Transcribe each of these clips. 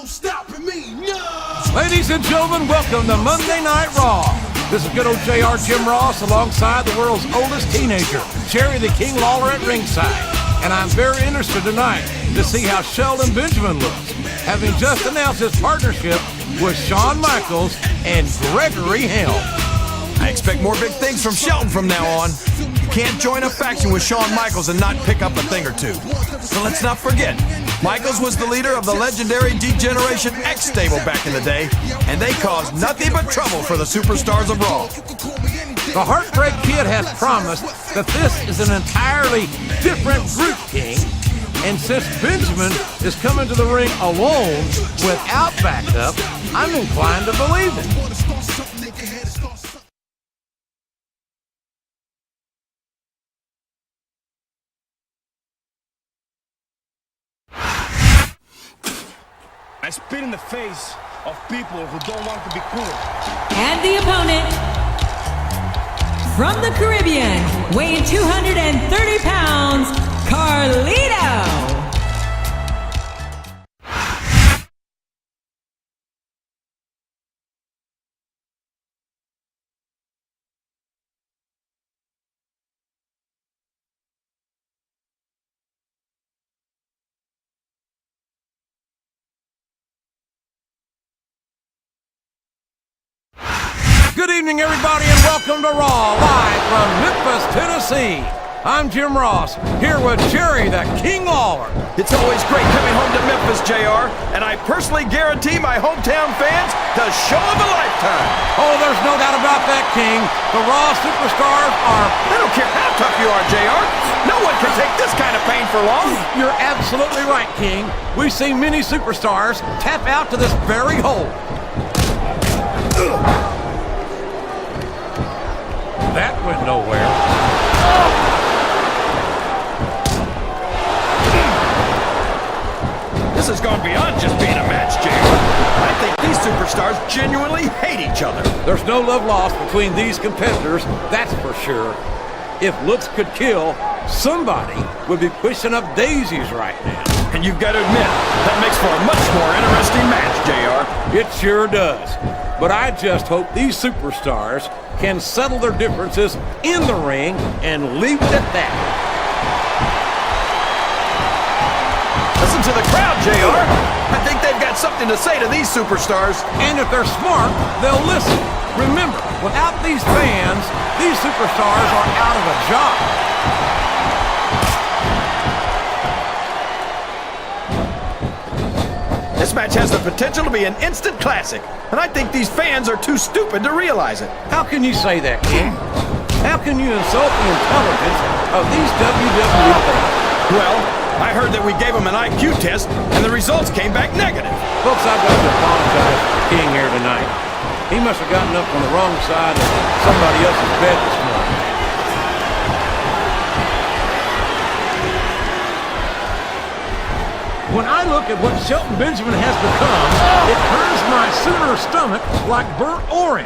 stopping me, no! Ladies and gentlemen, welcome to Monday Night Raw. This is good old JR Jim Ross alongside the world's oldest teenager, Jerry the King Lawler at ringside. And I'm very interested tonight to see how Shelton Benjamin looks, having just announced his partnership with Shawn Michaels and Gregory Helms. I expect more big things from Shelton from now on. You can't join a faction with Shawn Michaels and not pick up a thing or two. So let's not forget, Michaels was the leader of the legendary D-Generation X stable back in the day, and they caused nothing but trouble for the superstars of Raw. The Heartbreak Kid has promised that this is an entirely different group, King. And since Benjamin is coming to the ring alone without backup, I'm inclined to believe it. I spit in the face of people who don't want to be cool. And the opponent, from the Caribbean, weighing 230 pounds, Carlito. Good evening, everybody, and welcome to Raw, live from Memphis, Tennessee. I'm Jim Ross, here with Jerry the King Lawler. It's always great coming home to Memphis, JR, and I personally guarantee my hometown fans the show of a lifetime. Oh, there's no doubt about that, King. The Raw superstars are... I don't care how tough you are, JR. No one can take this kind of pain for long. You're absolutely right, King. We've seen many superstars tap out to this very hole. That went nowhere. This has gone beyond just being a match, JR. I think these superstars genuinely hate each other. There's no love lost between these competitors, that's for sure. If looks could kill, somebody would be pushing up daisies right now. And you've got to admit, that makes for a much more interesting match, JR. It sure does. But I just hope these superstars can settle their differences in the ring and leave it at that. Listen to the crowd, JR. I think they've got something to say to these superstars. And if they're smart, they'll listen. Remember, without these fans, these superstars are out of a job. This match has the potential to be an instant classic, and I think these fans are too stupid to realize it. How can you say that, King? How can you insult the intelligence of these WWE fans? Well, I heard that we gave them an IQ test, and the results came back negative. Folks, I've got to apologize for King here tonight. He must have gotten up on the wrong side of somebody else's bed this morning. When I look at what Shelton Benjamin has become, it turns my Sooner stomach like burnt orange.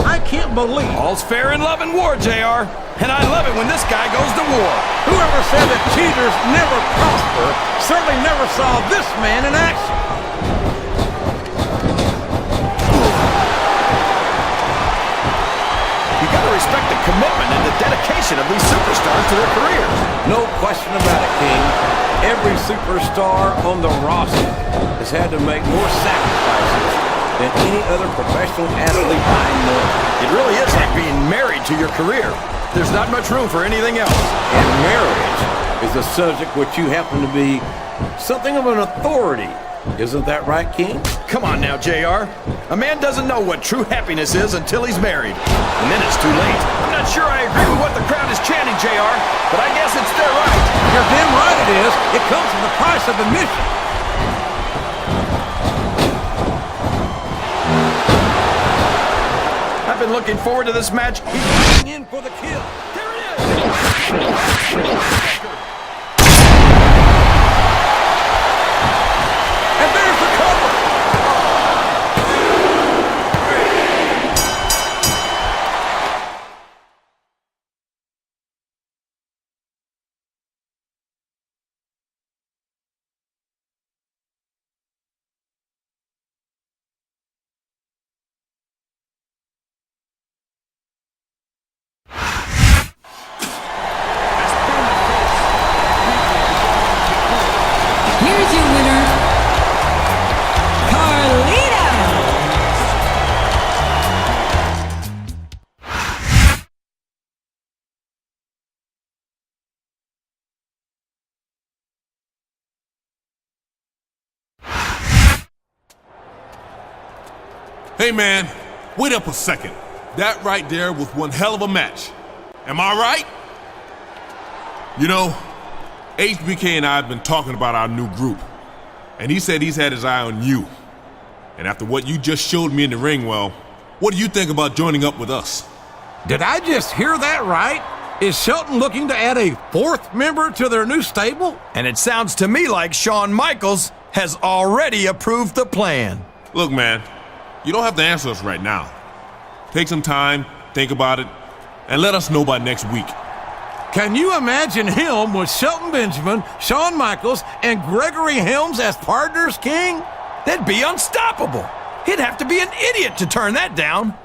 I can't believe. All's fair in love and war, JR. And I love it when this guy goes to war. Whoever said that cheaters never prosper certainly never saw this man in action. You gotta respect the commitment and the dedication of these superstars to their careers. No question about it, King. Every superstar on the roster has had to make more sacrifices than any other professional athlete I know. It really is like being married to your career. There's not much room for anything else. And marriage is a subject which you happen to be something of an authority. Isn't that right, King? Come on now, JR. A man doesn't know what true happiness is until he's married. And then it's too late. I'm not sure I agree with what the crowd is chanting, JR, but I guess it's their right. You're damn right it is. It comes with the price of admission. I've been looking forward to this match. He's in for the kill. There it is! Hey, man, wait up a second. That right there was one hell of a match. Am I right? You know, HBK and I have been talking about our new group, and he said he's had his eye on you. And after what you just showed me in the ring, well, what do you think about joining up with us? Did I just hear that right? Is Shelton looking to add a fourth member to their new stable? And it sounds to me like Shawn Michaels has already approved the plan. Look, man, you don't have to answer us right now. Take some time, think about it, and let us know by next week. Can you imagine him with Shelton Benjamin, Shawn Michaels, and Gregory Helms as partners, King? They'd be unstoppable. He'd have to be an idiot to turn that down.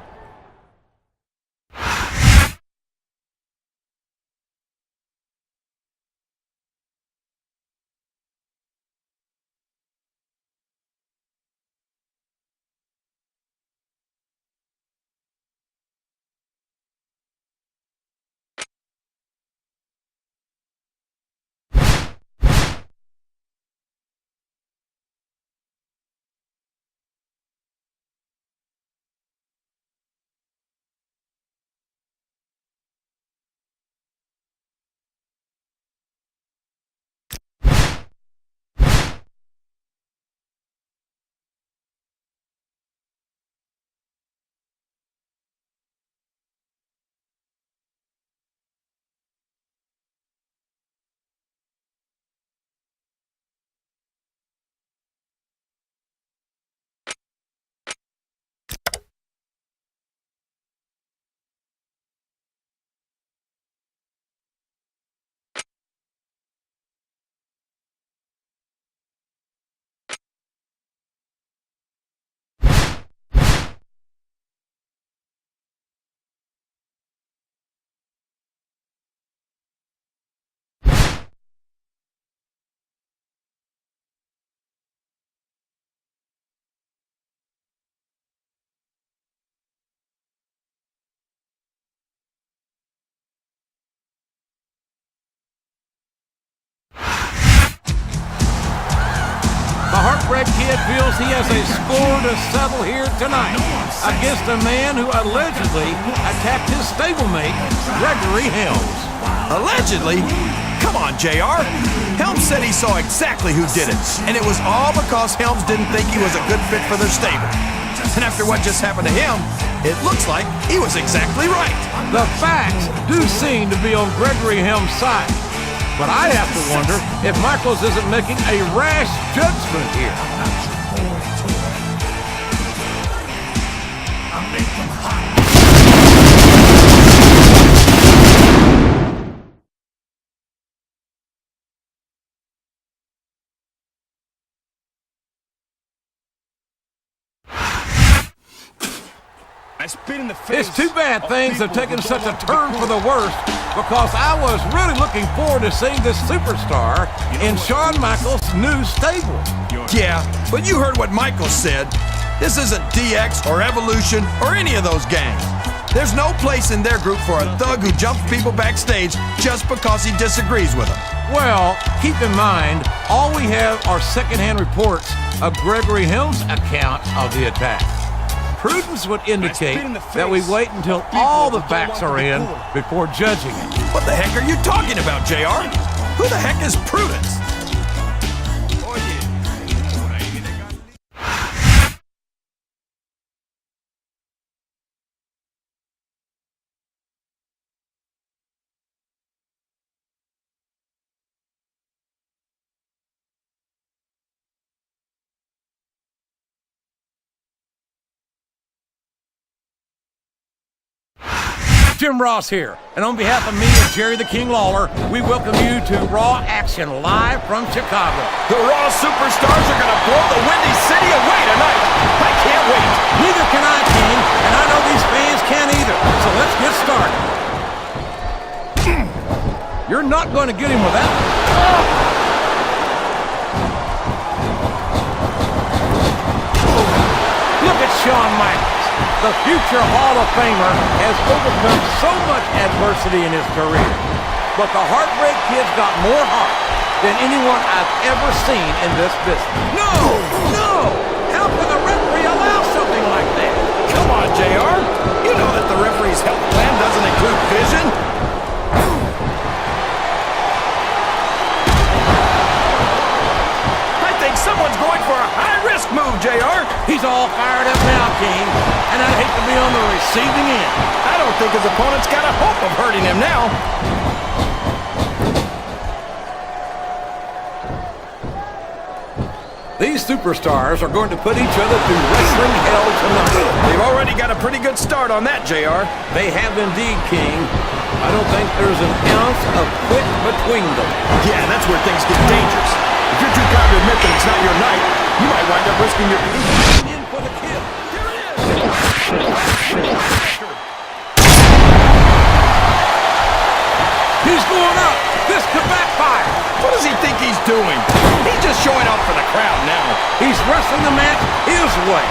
The Heartbreak Kid feels he has a score to settle here tonight against a man who allegedly attacked his stablemate, Gregory Helms. Allegedly? Come on, JR. Helms said he saw exactly who did it, and it was all because Helms didn't think he was a good fit for their stable. And after what just happened to him, it looks like he was exactly right. The facts do seem to be on Gregory Helms' side. But I have to wonder if Michaels isn't making a rash judgment here. I spit in the face. It's too bad things have taken such a turn for the worst, because I was really looking forward to seeing this superstar in Shawn Michaels' new stable. Yeah, but you heard what Michaels said. This isn't DX or Evolution or any of those gangs. There's no place in their group for a thug who jumps people backstage just because he disagrees with them. Well, keep in mind, all we have are secondhand reports of Gregory Helms' account of the attack. Prudence would indicate that we wait until all the facts are in before judging it. What the heck are you talking about, JR? Who the heck is Prudence? Jim Ross here, and on behalf of me and Jerry the King Lawler, we welcome you to Raw Action live from Chicago. The Raw superstars are going to blow the Windy City away tonight. I can't wait. Neither can I, King, and I know these fans can't either, so let's get started. You're not going to get him with that. Look at Shawn Michaels. The future Hall of Famer has overcome so much adversity in his career. But the Heartbreak Kid's got more heart than anyone I've ever seen in this business. No! No! How can the referee allow something like that? move, JR. He's all fired up now, King, and I'd hate to be on the receiving end. I don't think his opponent's got a hope of hurting him now. These superstars are going to put each other through wrestling hell tonight. They've already got a pretty good start on that, JR. They have indeed, King. I don't think there's an ounce of quit between them. Yeah, that's where things get dangerous. If you're too proud to admit that it's not your night, you might wind up risking your... In for the kill. Here it is! He's going up. This could backfire. What does he think he's doing? He's just showing off for the crowd now. He's wrestling the match his way,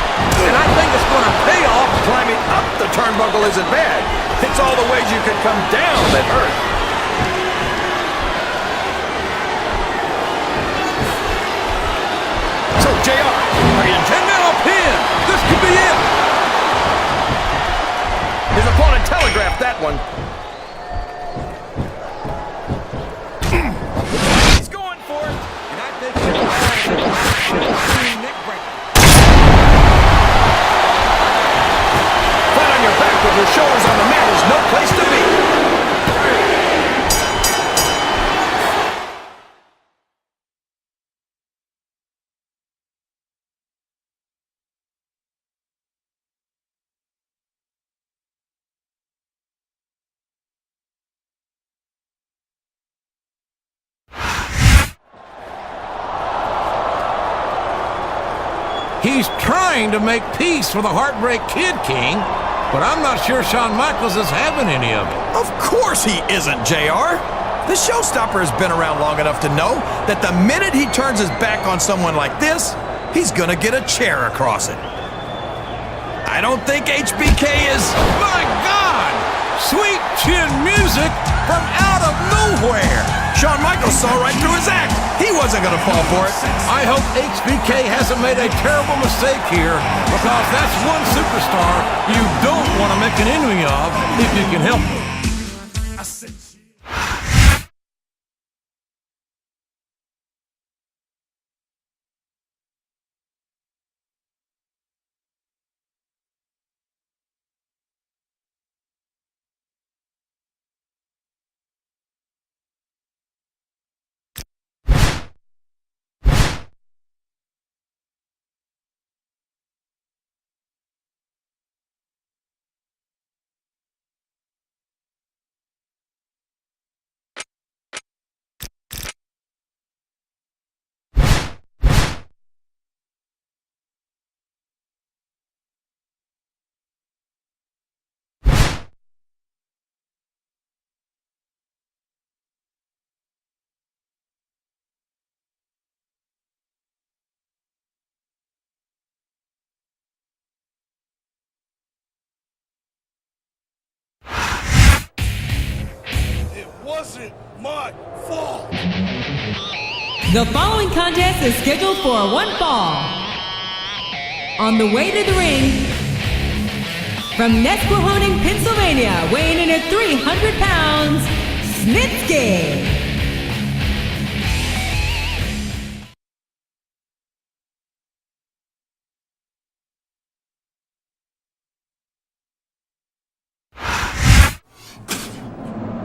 and I think it's going to pay off. Climbing up the turnbuckle isn't bad. It's all the ways you can come down that hurt. So, JR, are you... And now a pin. This could be it. His opponent telegraphed that one. He's going for it. And I think it's neck breaker. Flat on your back with your shoulders on the mat is no place to be. He's trying to make peace with the Heartbreak Kid, King, but I'm not sure Shawn Michaels is having any of it. Of course he isn't, JR. The showstopper has been around long enough to know that the minute he turns his back on someone like this, he's gonna get a chair across it. I don't think HBK is... My God! Sweet chin music from out of nowhere! Shawn Michaels saw right through his act. He wasn't gonna fall for it. I hope HBK hasn't made a terrible mistake here, because that's one superstar you don't want to make an enemy of if you can help it. Wasn't my fault. The following contest is scheduled for one fall. On the way to the ring, from Nesquehoning, Pennsylvania, weighing in at 300 pounds, Snitsky.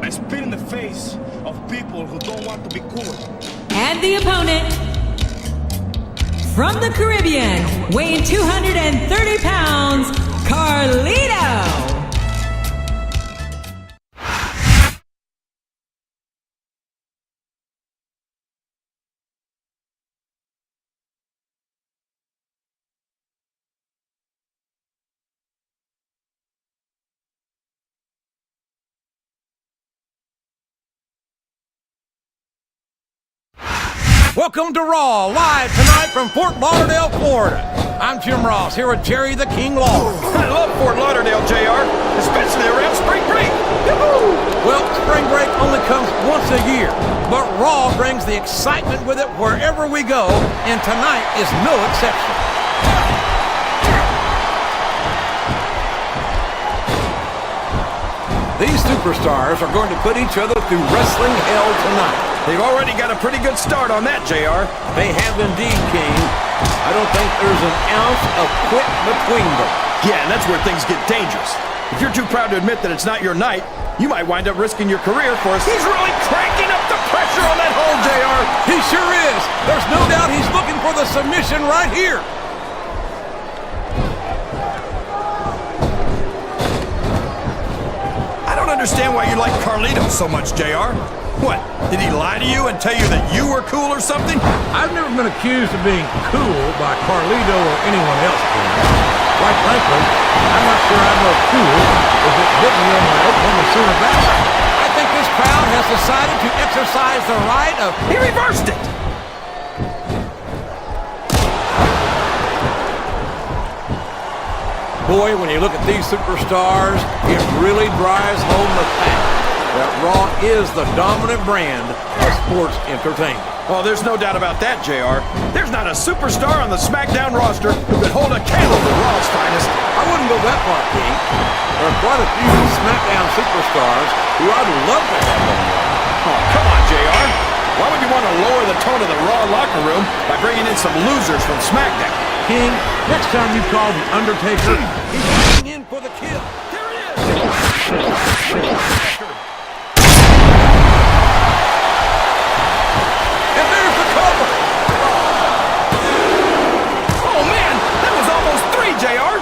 I spit in the face of people who don't want to be cool. And the opponent, from the Caribbean, weighing 230 pounds, Carlito. Welcome to Raw, live tonight from Fort Lauderdale, Florida. I'm Jim Ross, here with Jerry the King Lawler. I love Fort Lauderdale, JR, especially around spring break. Yoo-hoo! Well, spring break only comes once a year, but Raw brings the excitement with it wherever we go, and tonight is no exception. These superstars are going to put each other through wrestling hell tonight. They've already got a pretty good start on that, JR. They have indeed, King. I don't think there's an ounce of quit between them. Yeah, and that's where things get dangerous. If you're too proud to admit that it's not your night, you might wind up risking your career for us. He's really cranking up the pressure on that hole, JR. He sure is. There's no doubt he's looking for the submission right here. I don't understand why you like Carlito so much, JR. What, did he lie to you and tell you that you were cool or something? I've never been accused of being cool by Carlito or anyone else, King. Quite frankly, I'm not sure I'd know cool if it didn't run my Oklahoma Sooner backside. I think this crowd has decided to exercise the right of... He reversed it! Boy, when you look at these superstars, it really drives home the fact that Raw is the dominant brand of sports entertainment. Oh, there's no doubt about that, JR. There's not a superstar on the Smackdown roster who could hold a candle to Raw's finest. I wouldn't go that far, King. There are quite a few Smackdown superstars who I'd love to have on Raw. Oh, come on, JR. Why would you want to lower the tone of the Raw locker room by bringing in some losers from Smackdown? King, next time you call The Undertaker, he's coming in for the kill. There it is! And there's the cover! Oh, man! That was almost 3, JR!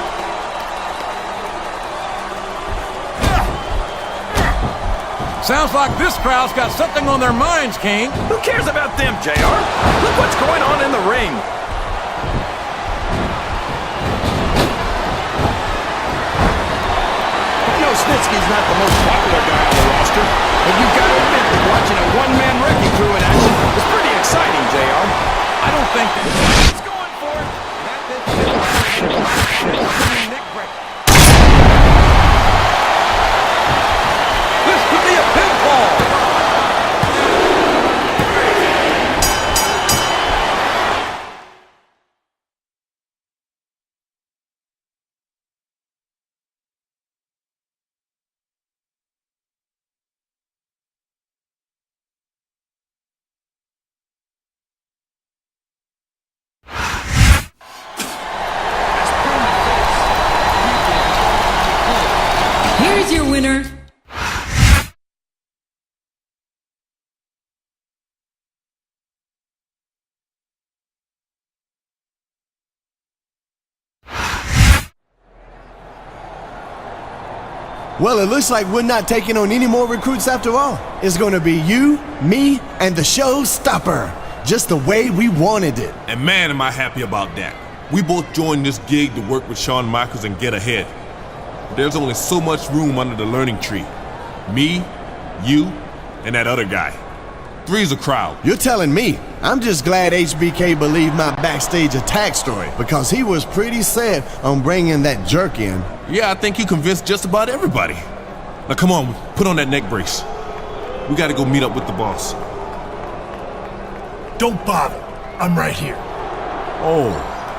Sounds like this crowd's got something on their minds, King. Who cares about them, JR? Look what's going on in the ring. Snitsky's not the most popular guy on the roster, but you've got to admit that watching a one-man wrecking crew in action is pretty exciting, JR. I don't think that... He's going for it! Neck breaker. This could be a pinfall! Here's your winner. Well, it looks like we're not taking on any more recruits after all. It's going to be you, me, and the showstopper. Just the way we wanted it. And man, am I happy about that. We both joined this gig to work with Shawn Michaels and get ahead. But there's only so much room under the learning tree. Me, you, and that other guy. Three's a crowd. You're telling me. I'm just glad HBK believed my backstage attack story because he was pretty set on bringing that jerk in. Yeah, I think he convinced just about everybody. Now come on, put on that neck brace. We gotta go meet up with the boss. Don't bother. I'm right here. Oh,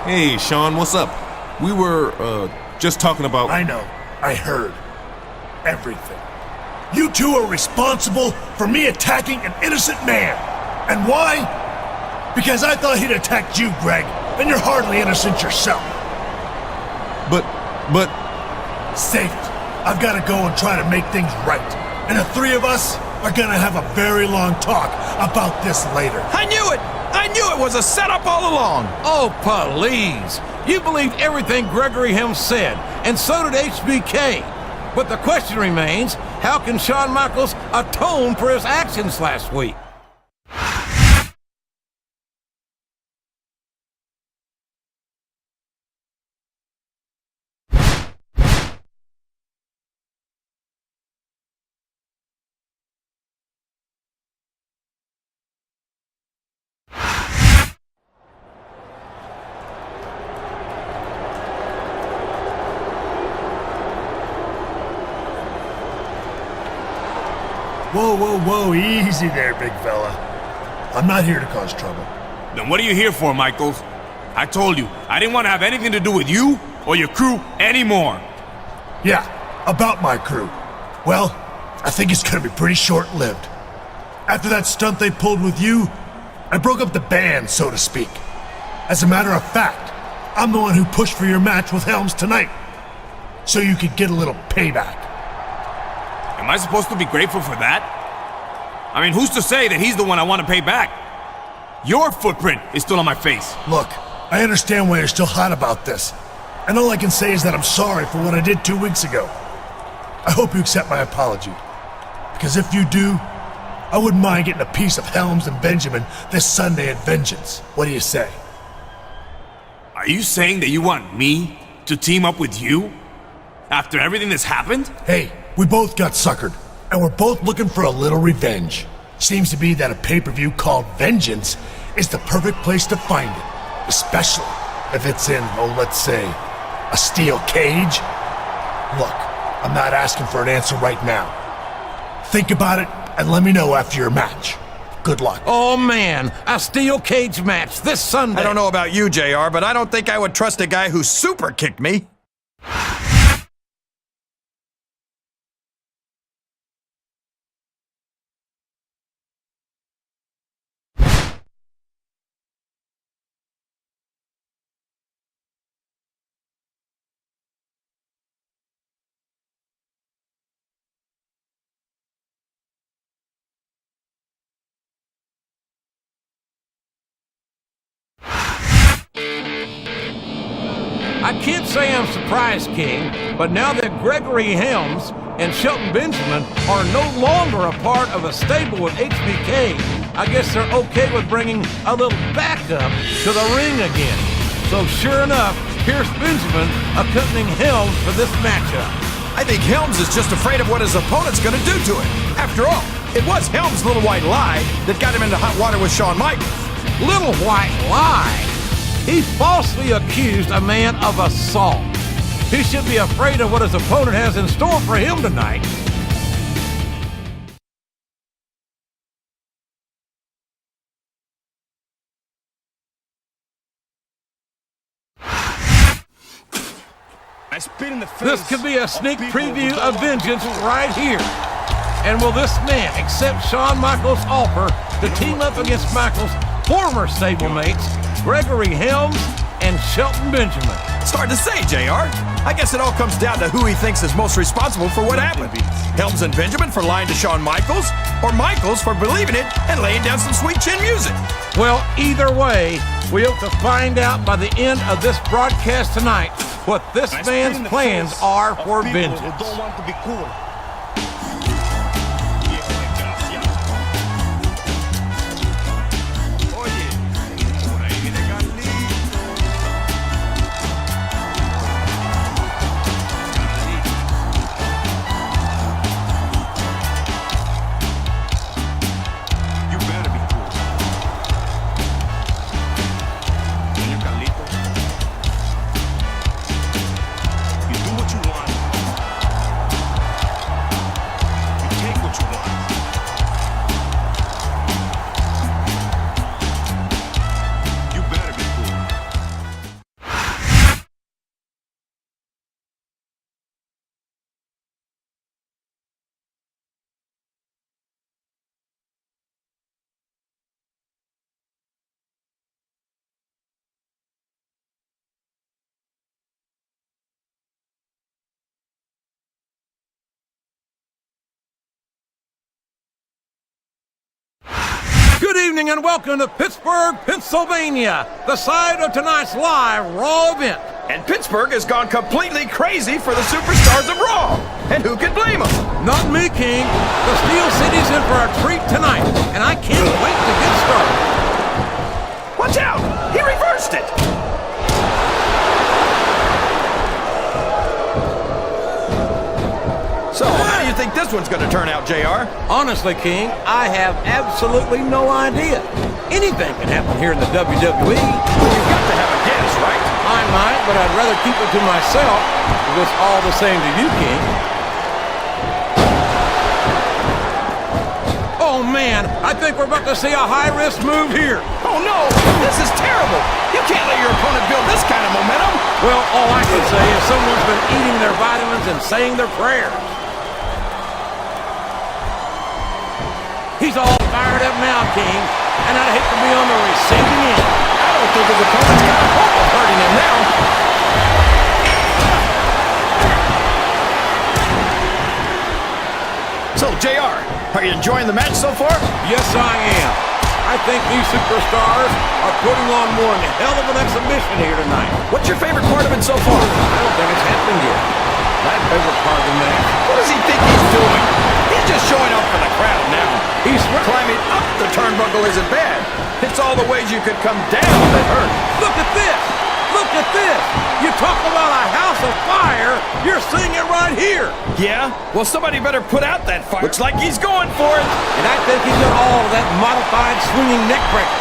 hey, Shawn, what's up? We were, just talking about... I know. I heard. Everything. You two are responsible for me attacking an innocent man. And why? Because I thought he'd attacked you, Greg, and you're hardly innocent yourself. But... Save it. I've got to go and try to make things right. And the three of us are gonna have a very long talk about this later. I knew it! I knew it was a setup all along! Oh, please. You believed everything Gregory Helms said, and so did HBK. But the question remains, how can Shawn Michaels atone for his actions last week? Whoa, easy there, big fella. I'm not here to cause trouble. Then what are you here for, Michaels? I told you, I didn't want to have anything to do with you or your crew anymore. Yeah, about my crew. Well, I think it's gonna be pretty short-lived. After that stunt they pulled with you, I broke up the band, so to speak. As a matter of fact, I'm the one who pushed for your match with Helms tonight, so you could get a little payback. Am I supposed to be grateful for that? I mean, who's to say that he's the one I want to pay back? Your footprint is still on my face. Look, I understand why you're still hot about this, and all I can say is that I'm sorry for what I did 2 weeks ago. I hope you accept my apology, because if you do, I wouldn't mind getting a piece of Helms and Benjamin this Sunday at Vengeance. What do you say? Are you saying that you want me to team up with you? After everything that's happened? Hey, we both got suckered, and we're both looking for a little revenge. Seems to be that a pay-per-view called Vengeance is the perfect place to find it, especially if it's in, oh, let's say, a steel cage. Look, I'm not asking for an answer right now. Think about it and let me know after your match. Good luck. Oh, man, a steel cage match this Sunday. I don't know about you, JR, but I don't think I would trust a guy who super kicked me. I can't say I'm surprised, King, but now that Gregory Helms and Shelton Benjamin are no longer a part of a stable with HBK, I guess they're okay with bringing a little backup to the ring again. So sure enough, here's Benjamin accompanying Helms for this matchup. I think Helms is just afraid of what his opponent's going to do to him. After all, it was Helms' little white lie that got him into hot water with Shawn Michaels. Little white lie? He falsely accused a man of assault. He should be afraid of what his opponent has in store for him tonight. I spit in the face. This could be a sneak preview of Vengeance right here. And will this man accept Shawn Michaels' offer to team up against Michaels' former stablemates, Gregory Helms and Shelton Benjamin? It's hard to say, JR. I guess it all comes down to who he thinks is most responsible for what happened. Helms and Benjamin for lying to Shawn Michaels, or Michaels for believing it and laying down some sweet chin music. Well, either way, we hope to find out by the end of this broadcast tonight what this man's plans are for Vengeance. Who don't want to be cool. Good evening and welcome to Pittsburgh, Pennsylvania, the site of tonight's live Raw event. And Pittsburgh has gone completely crazy for the superstars of Raw. And who could blame them? Not me, King. The Steel City's in for a treat tonight, and I can't wait to get started. Watch out! He reversed it! So, how do you think this one's going to turn out, JR? Honestly, King, I have absolutely no idea. Anything can happen here in the WWE. You've got to have a guess, right? I might, but I'd rather keep it to myself if it's all the same to you, King. Oh, man, I think we're about to see a high-risk move here. Oh, no! This is terrible! You can't let your opponent build this kind of momentum! Well, all I can say is someone's been eating their vitamins and saying their prayers. He's all fired fired up now, King, and I'd hate to be on the receiving end. I don't think his opponent's got a hope of hurting him now. So, JR, are you enjoying the match so far? Yes, I am. I think these superstars are putting on more than a hell of an exhibition here tonight. What's your favorite part of it so far? I don't think it's happened yet. My favorite part of the match. What does he think he's doing? He's just showing up for the crowd now. He's Climbing up the turnbuckle isn't bad. It's all the ways you could come down that hurt. Look at this! Look at this! You talk about a house of fire, you're seeing it right here! Yeah? Well, somebody better put out that fire. Looks like he's going for it. And I think he's got all of that modified swinging neck breaker.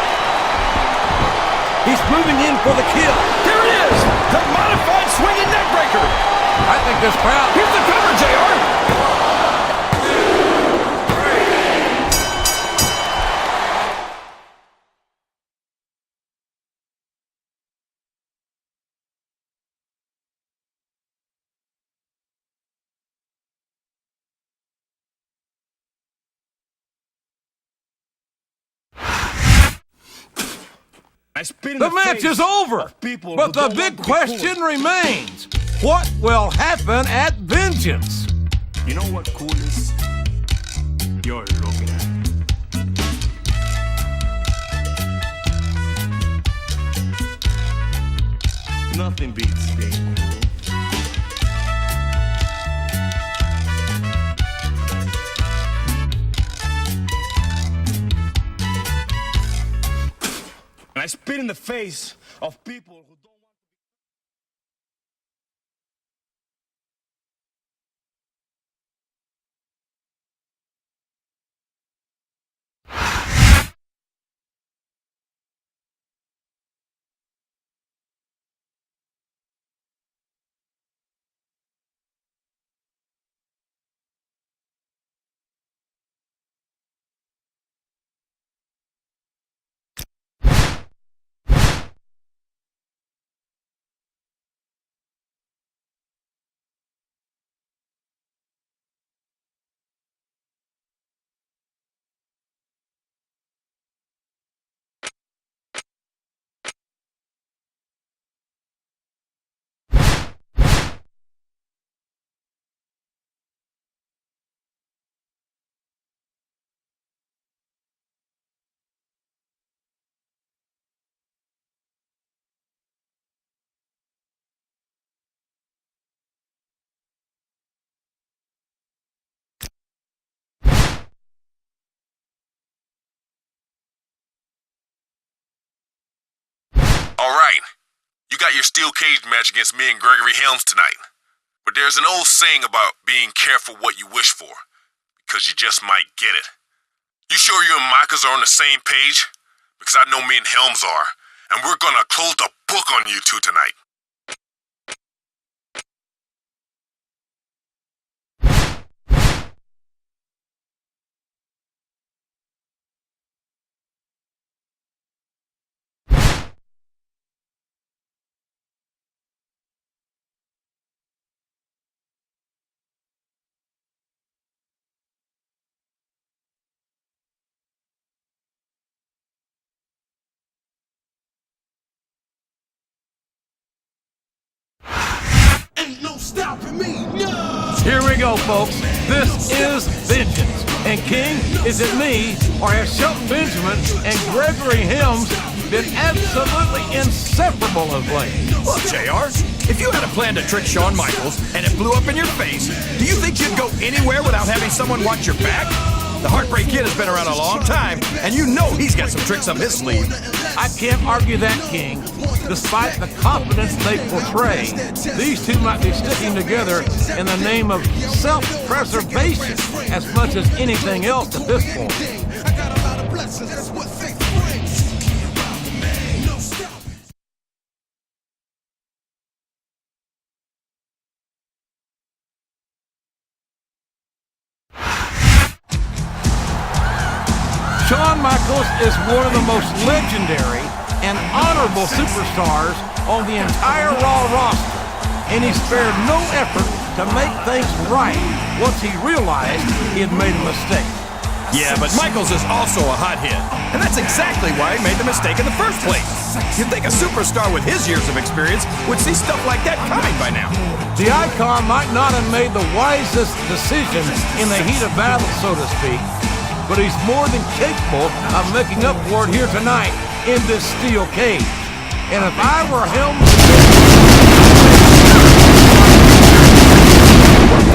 He's moving in for the kill. There it is! The modified swinging neck breaker. I think this crowd... Here's the cover, JR. The match is over, but the big question remains. What will happen at Vengeance? You know what cool is? You're looking at it. Nothing beats being cool. And I spit in the face of people who don't want All right, you got your steel cage match against me and Gregory Helms tonight. But there's an old saying about being careful what you wish for, because you just might get it. You sure you and Micahs are on the same page? Because I know me and Helms are, and we're gonna close the book on you two tonight. Ain't no stopping me, no! Here we go, folks. This is Vengeance. And King, is it me, or have Shelton Benjamin and Gregory Helms been absolutely inseparable of late? Look, JR, if you had a plan to trick Shawn Michaels and it blew up in your face, do you think you'd go anywhere without having someone watch your back? The Heartbreak Kid has been around a long time, and you know he's got some tricks up his sleeve. I can't argue that, King. Despite the confidence they portray, these two might be sticking together in the name of self-preservation as much as anything else at this point. I got a lot of blessings, that's what faith brings. No stopping. Shawn Michaels is one of the most legendary and honorable superstars on the entire Raw roster, and he spared no effort to make things right once he realized he had made a mistake. Yeah, but Michaels is also a hot hit. And that's exactly why he made the mistake in the first place. You'd think a superstar with his years of experience would see stuff like that coming by now. The Icon might not have made the wisest decision in the heat of battle, so to speak, but he's more than capable of making up for it here tonight in this steel cage. And if I were Helms,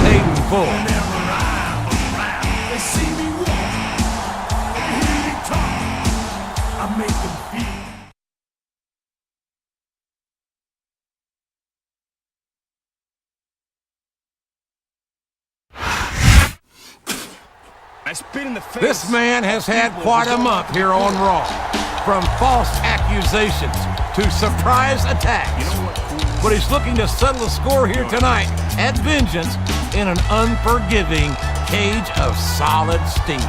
paid in full. This man has had quite a month here on Raw. From false accusations to surprise attacks. But he's looking to settle the score here tonight at Vengeance in an unforgiving cage of solid steel.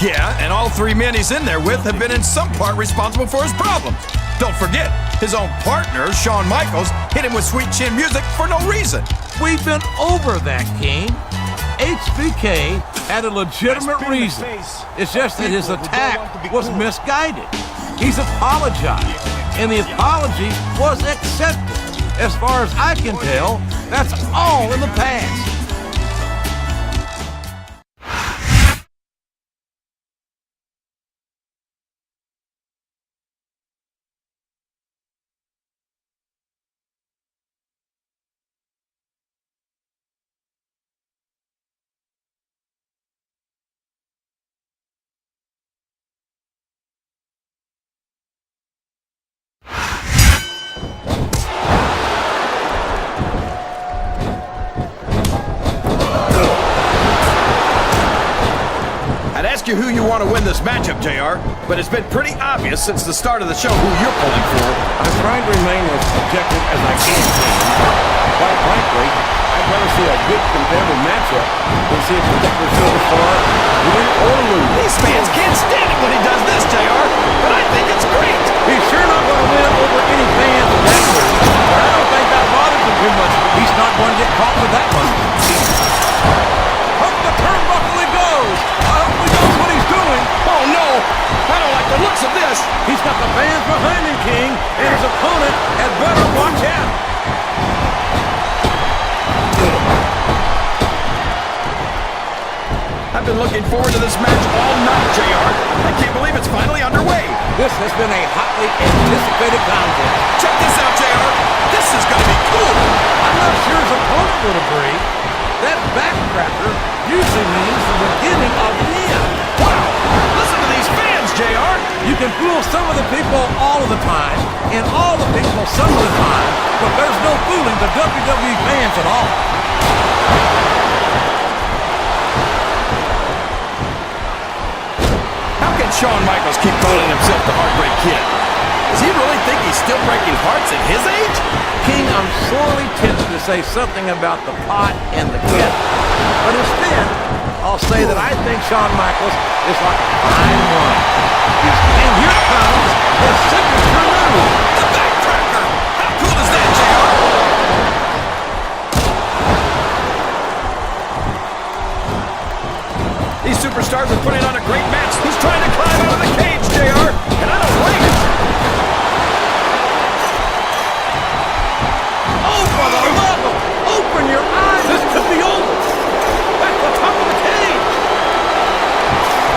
Yeah, and all three men he's in there with have been in some part responsible for his problems. Don't forget, his own partner, Shawn Michaels, hit him with sweet chin music for no reason. We've been over that, King. HBK had a legitimate reason. It's just that his attack was misguided. He's apologized, and the apology was accepted. As far as I can tell, that's all in the past. You who you want to win this matchup, JR, but it's been pretty obvious since the start of the show who you're pulling for. I'm trying to remain as objective as I can. Quite frankly, I'd rather see a good competitive matchup than see a particular superstar win or lose. These fans can't stand it when he does this, JR, but I think it's great. He's sure not going to win over any fans of that move, but I don't think that bothers him too much. He's not going to get caught with that one. Up the turnbuckle he goes. I hope he knows what he's doing. Oh, no. I don't like the looks of this. He's got the fans behind him, King, and his opponent had better watch out. I've been looking forward to this match all night, JR. I can't believe it's finally underway. This has been a hotly anticipated contest. Check this out, JR. This is going to be cool. I'm not sure his opponent would agree. That backcracker usually means the beginning of the end. Wow! Listen to these fans, JR! You can fool some of the people all of the time, and all the people some of the time, but there's no fooling the WWE fans at all. How can Shawn Michaels keep calling himself the Heartbreak Kid? Does he really think he's still breaking hearts at his age? King, I'm sorely tempted to say something about the pot and the kettle. But instead, I'll say that I think Shawn Michaels is like a fine wine. And here comes his signature move. The backcracker! How cool is that, JR? These superstars are putting on a great match. He's trying to climb out of the cage, JR, and I don't like it. Oh, for the love of... Open your eyes! This could be over! That's the top of the cage!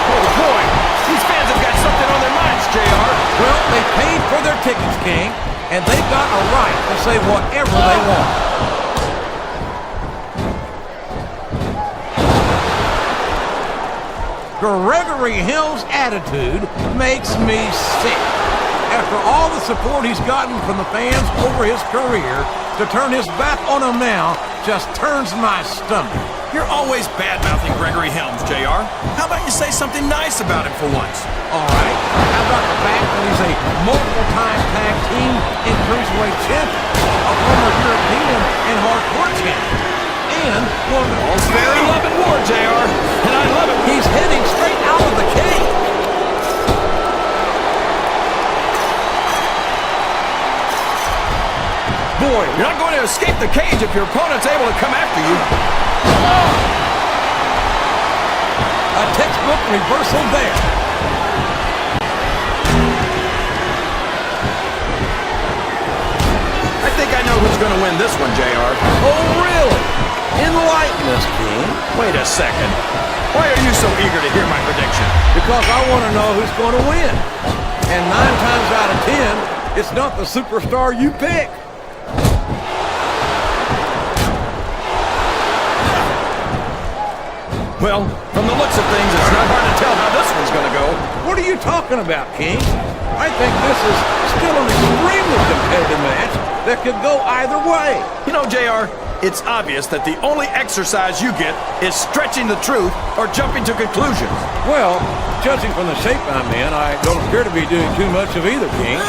Oh, boy. These fans have got something on their minds, JR. Well, they paid for their tickets, King, and they've got a right to say whatever they want. Gregory Hill's attitude makes me sick. After all the support he's gotten from the fans over his career, to turn his back on him now just turns my stomach. You're always bad-mouthing Gregory Helms, JR. How about you say something nice about him for once? All right. How about the fact that he's a multiple-time tag team and cruiserweight champion, a former European and hardcore champion, and one of the... All's fair in love and war, JR, and I love it. He's heading straight out of the cage. Boy, you're not going to escape the cage if your opponent's able to come after you. A textbook reversal there. I think I know who's going to win this one, JR. Oh, really? Enlighten us, King. Wait a second. Why are you so eager to hear my prediction? Because I want to know who's going to win. And 9 times out of 10, it's not the superstar you pick. Well, from the looks of things, it's not hard to tell how this one's going to go. What are you talking about, King? I think this is still an extremely competitive match that could go either way. You know, JR, it's obvious that the only exercise you get is stretching the truth or jumping to conclusions. Well, judging from the shape I'm in, I don't appear to be doing too much of either, King.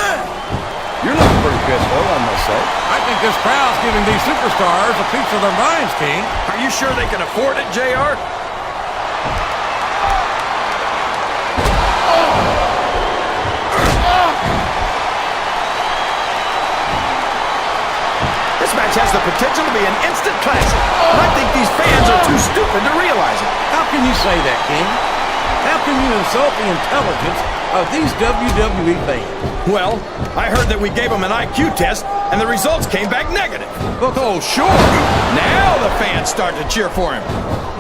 You're looking pretty pissed, though, I must say. I think this crowd's giving these superstars a piece of their minds, King. Are you sure they can afford it, JR? This match has the potential to be an instant classic. And I think these fans are too stupid to realize it. How can you say that, King? How can you insult the intelligence of these WWE fans? Well, I heard that we gave them an IQ test, and the results came back negative. Oh, sure. Now the fans start to cheer for him.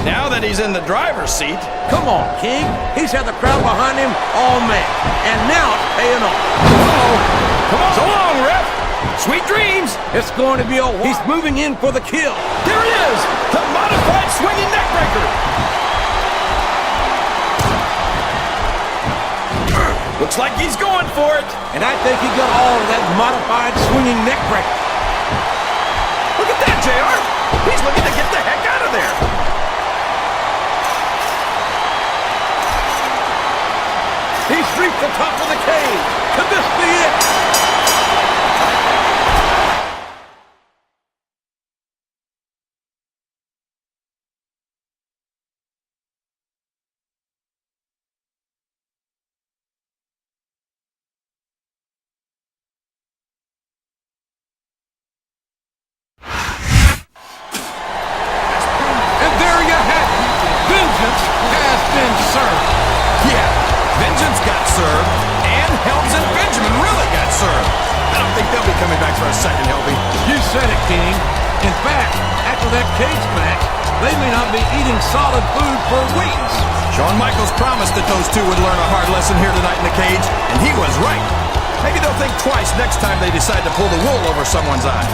Now that he's in the driver's seat. Come on, King. He's had the crowd behind him all match, and now it's paying off. Uh-oh. Come on. So long, ref. Sweet dreams. It's going to be a while. He's moving in for the kill. There it is. The modified swinging neckbreaker. Looks like he's going for it. And I think he got all of that modified swinging neckbreaker. Look at that, JR. He's looking to get the heck out of there. He's reached the top of the cage. Could this be it? And there you have it. Vengeance has been served. Yeah, Vengeance got served, and Helms and Benjamin really got served. I don't think they'll be coming back for a second, Helby. You said it, King. In fact, after that cage match, they may not be eating solid food for weeks. Shawn Michaels promised that those two would learn a hard lesson here tonight in the cage, and he was right. Maybe they'll think twice next time they decide to pull the wool over someone's eyes.